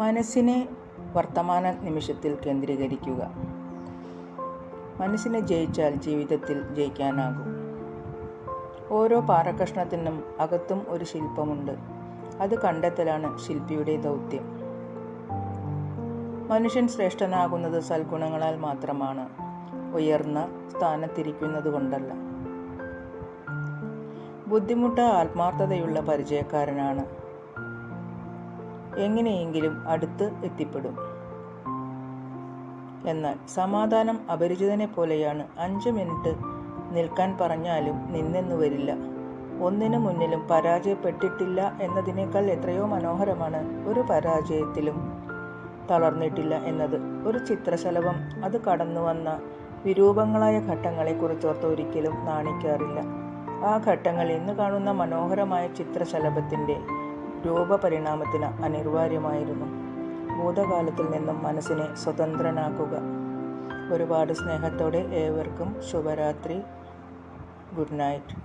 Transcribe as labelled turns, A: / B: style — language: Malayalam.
A: മനസ്സിനെ വർത്തമാന നിമിഷത്തിൽ കേന്ദ്രീകരിക്കുക. മനസ്സിനെ ജയിച്ചാൽ ജീവിതത്തിൽ ജയിക്കാനാകും. ഓരോ പാറക്കഷ്ണത്തിനും അകത്തും ഒരു ശില്പമുണ്ട്. അത് കണ്ടെത്തലാണ് ശില്പിയുടെ ദൗത്യം. മനുഷ്യൻ ശ്രേഷ്ഠനാകുന്നത് സൽഗുണങ്ങളാൽ മാത്രമാണ്, ഉയർന്ന സ്ഥാനത്തിരിക്കുന്നത് കൊണ്ടല്ല. ബുദ്ധിമുട്ട് ആത്മാർത്ഥതയുള്ള പരിചയക്കാരനാണ്. എങ്ങനെയെങ്കിലും അടുത്ത് എത്തിപ്പെടും. എന്നാൽ സമാധാനം അപരിചിതനെ പോലെയാണ്. 5 മിനിറ്റ് നിൽക്കാൻ പറഞ്ഞാലും നിന്നെന്നു വരില്ല. ഒന്നിനു മുന്നിലും പരാജയപ്പെട്ടിട്ടില്ല എന്നതിനേക്കാൾ എത്രയോ മനോഹരമാണ് ഒരു പരാജയത്തിലും തളർന്നിട്ടില്ല എന്നത്. ഒരു ചിത്രശലഭം അത് കടന്നു വന്ന വിരൂപങ്ങളായ ഘട്ടങ്ങളെക്കുറിച്ചോർത്ത് ഒരിക്കലും നാണിക്കാറില്ല. ആ ഘട്ടങ്ങൾ ഇന്ന് കാണുന്ന മനോഹരമായ ചിത്രശലഭത്തിൻ്റെ രൂപപരിണാമത്തിന് അനിവാര്യമായിരുന്നു. ഭൂതകാലത്തിൽ നിന്നും മനസ്സിനെ സ്വതന്ത്രനാക്കുക. ഒരുപാട് സ്നേഹത്തോടെ ഏവർക്കും ശുഭരാത്രി. Good night.